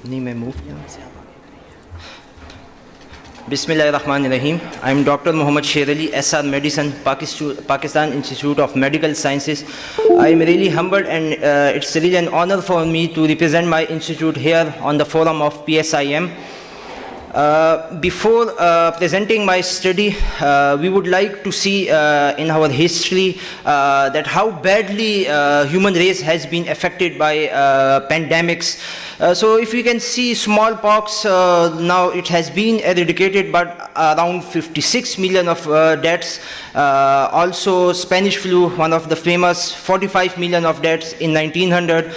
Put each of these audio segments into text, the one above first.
नहीं मैं मूव किया Bismillahirrahmanirrahim. I am Dr. Muhammad Sher Ali, SR Medicine, Pakistan Institute of Medical Sciences. I am really humbled and it's really an honor for me to represent my institute here on the forum of PSIM. Before presenting my study, we would like to see in our history that how badly human race has been affected by pandemics. So if we can see smallpox, now it has been eradicated, but around 56 million of deaths. Also Spanish flu, one of the famous, 45 million of deaths in 1900.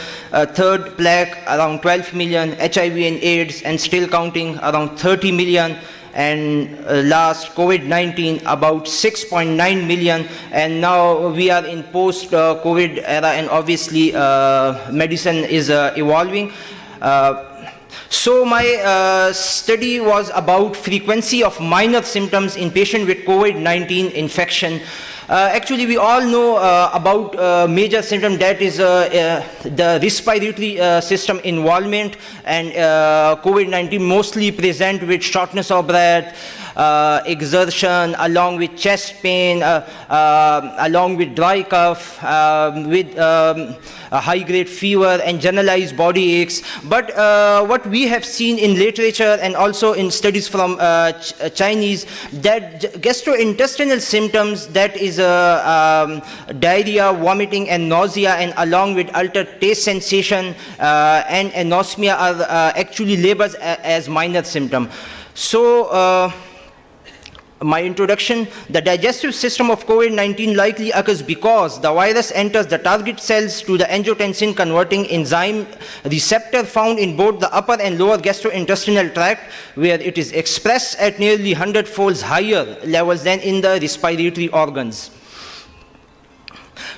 Third plague, around 12 million. HIV and AIDS, and still counting, around 30 million. And last COVID-19, about 6.9 million, and now we are in post-COVID era, and obviously medicine is evolving. So my study was about frequency of minor symptoms in patients with COVID-19 infection. Actually, we all know about major symptom, that is the respiratory system involvement, and COVID-19 mostly present with shortness of breath, exertion, along with chest pain, along with dry cough, with high-grade fever and generalized body aches. But what we have seen in literature and also in studies from Chinese, that gastrointestinal symptoms, that is diarrhea, vomiting and nausea, and along with altered taste sensation and anosmia are actually labeled as minor symptom. So my introduction, the digestive system of COVID-19 likely occurs because the virus enters the target cells to the angiotensin converting enzyme receptor found in both the upper and lower gastrointestinal tract, where it is expressed at nearly 100-fold higher levels than in the respiratory organs.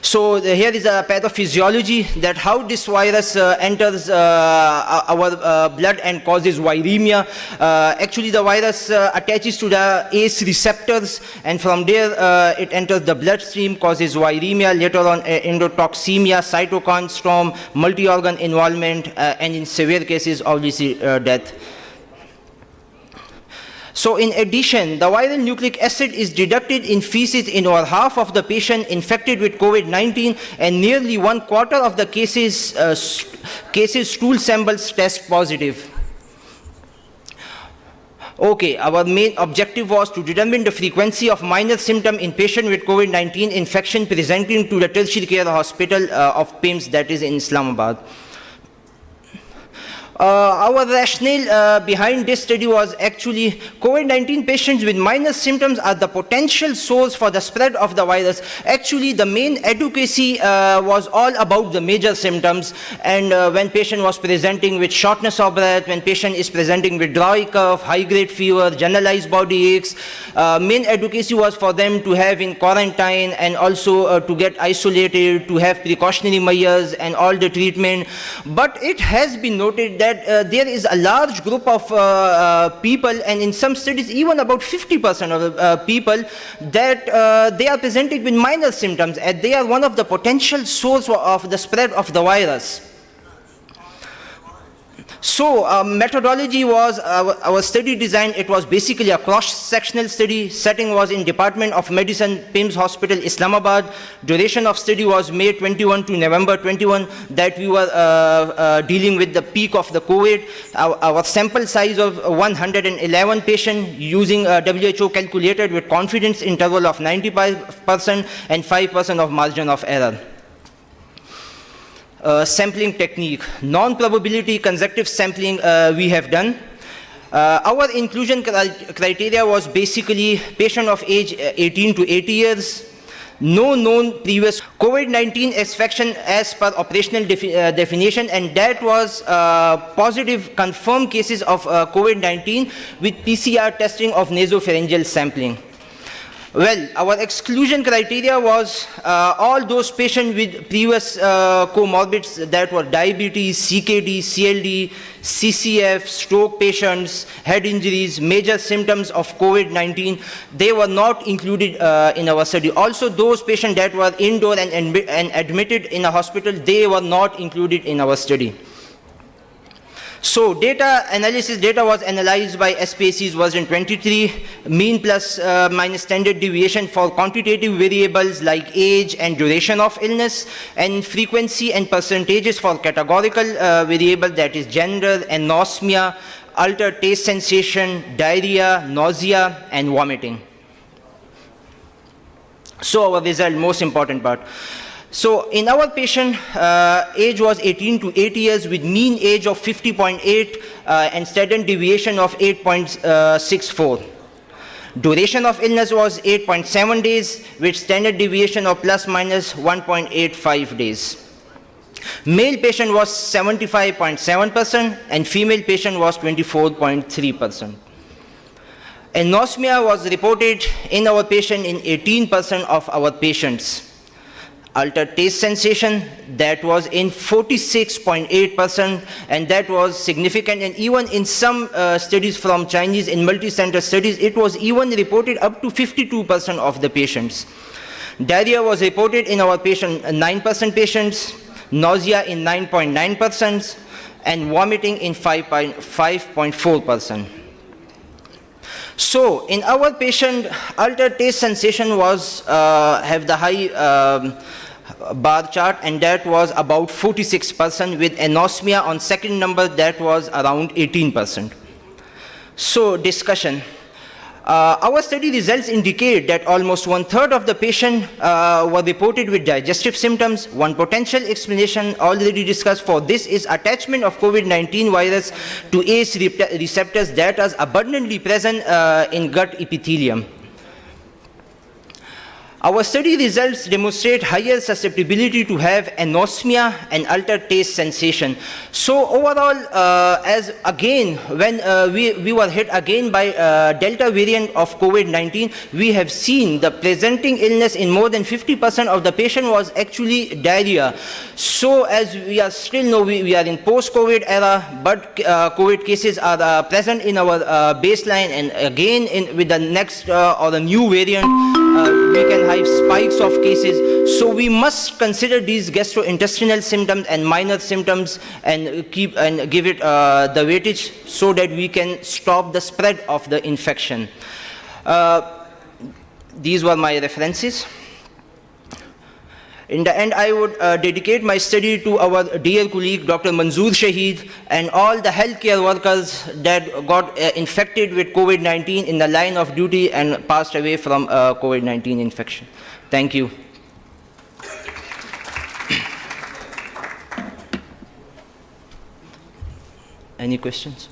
So here is a pathophysiology, that how this virus enters our blood and causes viremia. Actually the virus attaches to the ACE receptors, and from there it enters the bloodstream, causes viremia, later on endotoxemia, cytokine storm, multi-organ involvement, and in severe cases obviously death. So in addition, the viral nucleic acid is detected in feces in over half of the patient infected with COVID-19, and nearly 1/4 of the cases stool samples test positive. Okay, our main objective was to determine the frequency of minor symptom in patient with COVID-19 infection presenting to the tertiary care hospital of PIMS, that is in Islamabad. Our rationale behind this study was actually COVID-19 patients with minor symptoms are the potential source for the spread of the virus. Actually, the main advocacy was all about the major symptoms, and when patient was presenting with shortness of breath, when patient is presenting with dry cough, high-grade fever, generalized body aches, main advocacy was for them to have in quarantine, and also to get isolated, to have precautionary measures and all the treatment. But it has been noted that there is a large group of people, and in some studies even about 50% of the people, that they are presenting with minor symptoms, and they are one of the potential source of the spread of the virus. So methodology was our study design. It was basically a cross-sectional study. Setting was in Department of Medicine, PIMS Hospital, Islamabad. Duration of study was May 21 to November 21, that we were dealing with the peak of the COVID. Our sample size of 111 patients, using WHO calculated with confidence interval of 95% and 5% of margin of error. Sampling technique, non-probability consecutive sampling we have done. Our inclusion criteria was basically patient of age 18 to 80 years, no known previous COVID-19 infection as per operational definition, and that was positive confirmed cases of COVID-19 with PCR testing of nasopharyngeal sampling. Well, our exclusion criteria was all those patients with previous comorbids, that were diabetes, CKD, CLD, CCF, stroke patients, head injuries, major symptoms of COVID-19. They were not included in our study. Also, those patients that were indoor and admitted in a hospital, they were not included in our study. So data was analyzed by SPSE's version 23, mean plus minus standard deviation for quantitative variables like age and duration of illness, and frequency and percentages for categorical variable, that is gender, anosmia, altered taste sensation, diarrhea, nausea, and vomiting. So our result, most important part. So in our patient, age was 18 to 80 years with mean age of 50.8 and standard deviation of 8.64. Duration of illness was 8.7 days with standard deviation of plus minus 1.85 days. Male patient was 75.7% and female patient was 24.3%. Anosmia was reported in our patient in 18% of our patients. Altered taste sensation, that was in 46.8%, and that was significant. And even in some studies from Chinese, in multi-center studies, it was even reported up to 52% of the patients. Diarrhea was reported in our patient, 9% patients, nausea in 9.9%, and vomiting in 5.4%. So in our patient, altered taste sensation was have the high bar chart, and that was about 46%, with anosmia on second number, that was around 18%. So discussion. Our study results indicate that almost 1/3 of the patient were reported with digestive symptoms. One potential explanation already discussed for this is attachment of COVID-19 virus to ACE receptors that are abundantly present in gut epithelium. Our study results demonstrate higher susceptibility to have anosmia and altered taste sensation. So overall, as again, when we were hit again by Delta variant of COVID-19, we have seen the presenting illness in more than 50% of the patient was actually diarrhea. So as we are still know, we are in post-COVID era, but COVID cases are present in our baseline, and again with the next or the new variant, we can have spikes of cases. So we must consider these gastrointestinal symptoms and minor symptoms and give it the weightage so that we can stop the spread of the infection. These were my references. In the end, I would dedicate my study to our dear colleague, Dr. Manzoor Shaheed, and all the healthcare workers that got infected with COVID-19 in the line of duty and passed away from COVID-19 infection. Thank you. Any questions?